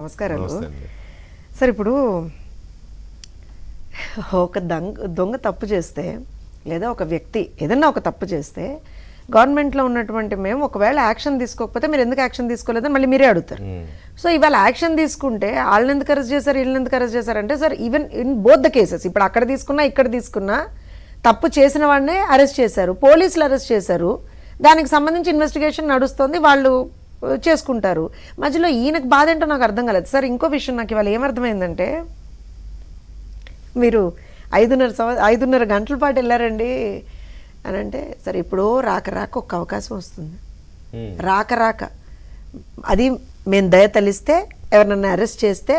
నమస్కారాలు సార్. ఇప్పుడు ఒక దొంగ తప్పు చేస్తే లేదా ఒక వ్యక్తి ఏదన్నా ఒక తప్పు చేస్తే గవర్నమెంట్లో ఉన్నటువంటి మేము ఒకవేళ యాక్షన్ తీసుకోకపోతే మీరు ఎందుకు యాక్షన్ తీసుకోలేదని మళ్ళీ మీరే అడుగుతారు. సో ఇవాళ యాక్షన్ తీసుకుంటే వాళ్ళని ఎందుకు అరెస్ట్ చేశారు వీళ్ళని ఎందుకు అరెస్ట్ చేశారంటే sir even in both the cases ఇప్పుడు అక్కడ తీసుకున్నా ఇక్కడ తీసుకున్నా తప్పు చేసిన వాడినే అరెస్ట్ చేశారు, పోలీసులు అరెస్ట్ చేశారు, దానికి సంబంధించి ఇన్వెస్టిగేషన్ నడుస్తుంది, వాళ్ళు చేసుకుంటారు. మధ్యలో ఈయనకు బాధ ఏంటో నాకు అర్థం కాలేదు సార్. ఇంకో విషయం నాకు ఇవాళ ఏమర్థమైందంటే మీరు 5.5 గంటల పాటు వెళ్ళారండి అని అంటే సరే ఇప్పుడు రాక ఒక అవకాశం వస్తుంది, రాక అది మేము దయ తలిస్తే ఎవరినన్నా అరెస్ట్ చేస్తే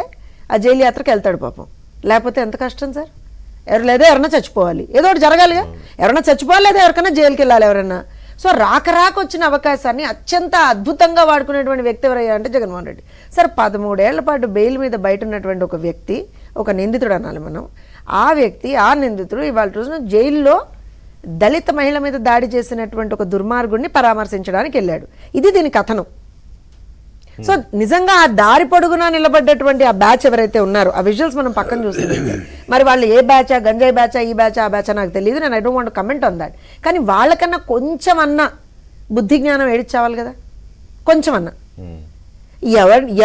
ఆ జైలు యాత్రకు వెళ్తాడు పాపం, లేకపోతే ఎంత కష్టం సార్. లేదా ఎవరన్నా చచ్చిపోవాలి, ఏదో ఒకటి జరగాలిగా, ఎవరన్నా చచ్చిపోవాలి లేదా ఎవరికైనా జైలుకి వెళ్ళాలి ఎవరన్నా. సో రాక వచ్చిన అవకాశాన్ని అత్యంత అద్భుతంగా వాడుకునేటువంటి వ్యక్తి ఎవరయ్యా అంటే జగన్మోహన్ రెడ్డి సార్. 13 ఏళ్ల పాటు బెయిల్ మీద బయట ఉన్నటువంటి ఒక వ్యక్తి, ఒక నిందితుడు అనాలి మనం, ఆ వ్యక్తి ఆ నిందితుడు ఇవాళ రోజున జైల్లో దళిత మహిళ మీద దాడి చేసినటువంటి ఒక దుర్మార్గుడిని పరామర్శించడానికి వెళ్ళాడు. ఇది దీని కథనం. సో నిజంగా ఆ దారి పొడుగునా నిలబడ్డటువంటి ఆ బ్యాచ్ ఎవరైతే ఉన్నారో ఆ విజువల్స్ మనం పక్కన చూస్తున్నాం. మరి వాళ్ళు ఏ బ్యాచా, గంజాయి బ్యాచా, ఈ బ్యాచా, ఆ బ్యాచా నాకు తెలియదు, నేను I don't want comment on that. కానీ వాళ్ళకన్నా కొంచెం అన్నా బుద్ధి జ్ఞానం ఏడిచ్చావాలి కదా, కొంచెం అన్నా.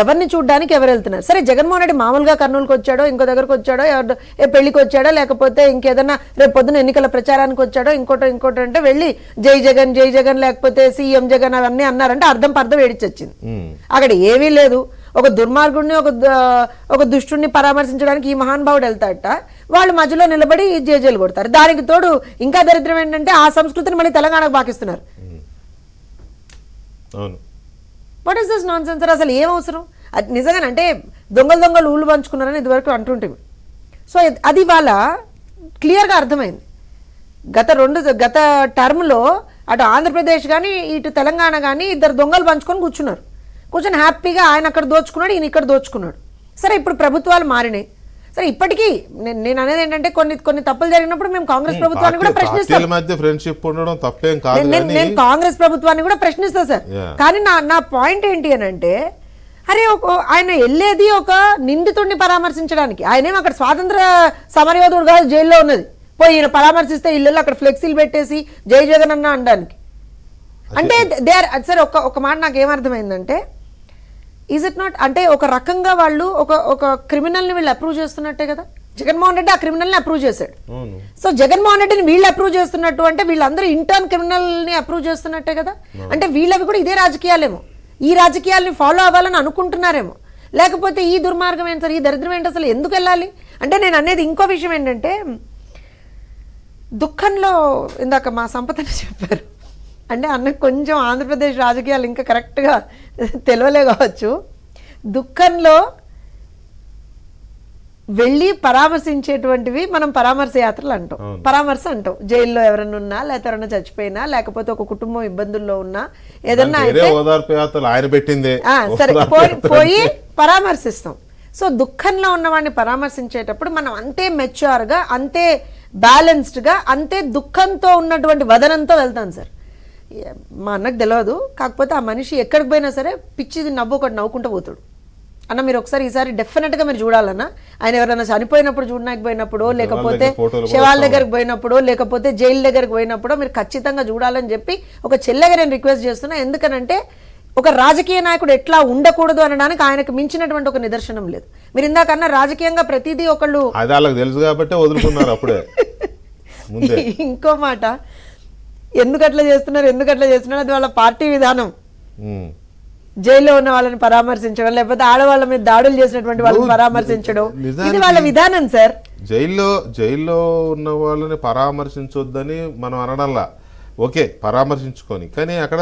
ఎవరిని చూడడానికి ఎవరు వెళ్తున్నారు సరే. జగన్మోహన్ రెడ్డి మామూలుగా కర్నూలుకి వచ్చాడో, ఇంకో దగ్గరకు వచ్చాడో, పెళ్లికి వచ్చాడో, లేకపోతే ఇంకేదన్నా రేపు పొద్దున ఎన్నికల ప్రచారానికి వచ్చాడో, ఇంకోటి అంటే వెళ్ళి జై జగన్ లేకపోతే సీఎం జగన్ అవన్నీ అన్నారంటే అర్థం ఏడిచొచ్చింది. అక్కడ ఏమీ లేదు. ఒక దుర్మార్గుడిని ఒక దుష్టుడిని పరామర్శించడానికి ఈ మహానుభావుడు వెళ్తాడట, వాళ్ళు మధ్యలో నిలబడి జేజేలు కొడతారు. దానికి తోడు ఇంకా దరిద్రం ఏంటంటే ఆ సంస్కృతిని మళ్ళీ తెలంగాణకు పాకిస్తున్నారు. What is this nonsense sir? అసలు ఏం అవసరం? అది నిజంగానే అంటే దొంగలు ఊళ్ళు పంచుకున్నారని ఇదివరకు అంటుంటుంది. సో అది వాళ్ళ క్లియర్గా అర్థమైంది. గత టర్మ్లో అటు ఆంధ్రప్రదేశ్ కానీ ఇటు తెలంగాణ కానీ ఇద్దరు దొంగలు పంచుకొని కూర్చొని హ్యాపీగా ఆయన అక్కడ దోచుకున్నాడు, ఈయన ఇక్కడ దోచుకున్నాడు. సరే ఇప్పుడు ప్రభుత్వాలు మారినాయి. సరే ఇప్పటికీ నేను అనేది ఏంటంటే కొన్ని తప్పులు జరిగినప్పుడు మేము కాంగ్రెస్ ప్రభుత్వాన్ని కూడా ప్రశ్నిస్తాం. నేను కాంగ్రెస్ ప్రభుత్వాన్ని కూడా ప్రశ్నిస్తా సార్. కానీ నా పాయింట్ ఏంటి అని అంటే అరే ఆయన వెళ్ళేది ఒక నిందితుడిని పరామర్శించడానికి. ఆయనేమో అక్కడ స్వాతంత్ర సమరయోధుడు కాదు, జైల్లో ఉన్నది. పోయి ఈయన పరామర్శిస్తే ఇల్లు అక్కడ ఫ్లెక్సీలు పెట్టేసి జై జగన్ అన్న అనడానికి అంటే సరే. ఒక మాట నాకు ఏమర్థమైందంటే ఈజ్ ఇట్ నాట్ అంటే ఒక రకంగా వాళ్ళు ఒక క్రిమినల్ని వీళ్ళు అప్రూవ్ చేస్తున్నట్టే కదా. జగన్మోహన్ రెడ్డి ఆ క్రిమినల్ని అప్రూవ్ చేశాడు. సో జగన్మోహన్ రెడ్డిని వీళ్ళు అప్రూవ్ చేస్తున్నట్టు అంటే వీళ్ళందరూ ఇంటర్న్ క్రిమినల్ని అప్రూవ్ చేస్తున్నట్టే కదా. అంటే వీళ్ళవి కూడా ఇదే రాజకీయాలేమో, ఈ రాజకీయాలని ఫాలో అవ్వాలని అనుకుంటున్నారేమో. లేకపోతే ఈ దుర్మార్గం ఏంటి సార్, ఈ దరిద్రం ఏంటి, అసలు ఎందుకు వెళ్ళాలి అంటే నేను అనేది ఇంకో విషయం ఏంటంటే దుఃఖంలో ఇందాక మా సంపదని చెప్పారు అంటే అన్నకు కొంచెం ఆంధ్రప్రదేశ్ రాజకీయాలు ఇంకా కరెక్ట్గా తెలియలే కావచ్చు. దుఃఖంలో వెళ్ళి పరామర్శించేటువంటివి మనం పరామర్శ యాత్రలు అంటాం, పరామర్శ అంటాం. జైల్లో ఎవరైనా ఉన్నా, లేకపోతే ఎవరైనా చచ్చిపోయినా, లేకపోతే ఒక కుటుంబం ఇబ్బందుల్లో ఉన్నా, ఏదన్నా సరే పోయి పరామర్శిస్తాం. సో దుఃఖంలో ఉన్నవాడిని పరామర్శించేటప్పుడు మనం అంతే మెచ్యూర్గా, అంతే బ్యాలెన్స్డ్గా, అంతే దుఃఖంతో ఉన్నటువంటి వదనంతో వెళ్తాం సార్. మా అన్నకు తెలియదు, కాకపోతే ఆ మనిషి ఎక్కడికి పోయినా సరే పిచ్చిది ఒకటి నవ్వుకుంటూ పోతాడు అన్న. మీరు ఒకసారి ఈసారి డెఫినెట్గా మీరు చూడాలన్నా, ఆయన ఎవరైనా చనిపోయినప్పుడు చూడడానికి పోయినప్పుడో, లేకపోతే శవాల దగ్గరకు పోయినప్పుడో, లేకపోతే జైలు దగ్గరకు పోయినప్పుడో మీరు ఖచ్చితంగా చూడాలని చెప్పి ఒక చెల్లెగా నేను రిక్వెస్ట్ చేస్తున్నా. ఎందుకనంటే ఒక రాజకీయ నాయకుడు ఎట్లా ఉండకూడదు అనడానికి ఆయనకు మించినటువంటి ఒక నిదర్శనం లేదు. మీరు ఇందాకన్నా రాజకీయంగా ప్రతిదీ ఒకళ్ళు తెలుసు కాబట్టి వదులుకున్నారు అప్పుడే. ఇంకో మాట, ఎందుకు అట్లా చేస్తున్నారు అది వాళ్ళ పార్టీ విధానం. జైల్లో ఉన్న వాళ్ళని పరామర్శించడం, లేకపోతే ఆడవాళ్ళ మీద దాడులు చేసినటువంటి వాళ్ళని పరామర్శించడం, ఇది వాళ్ళ విధానం సార్. జైల్లో ఉన్న వాళ్ళని పరామర్శించొద్దని మనం అనడంలా, ఓకే పరామర్శించుకొని, కానీ అక్కడ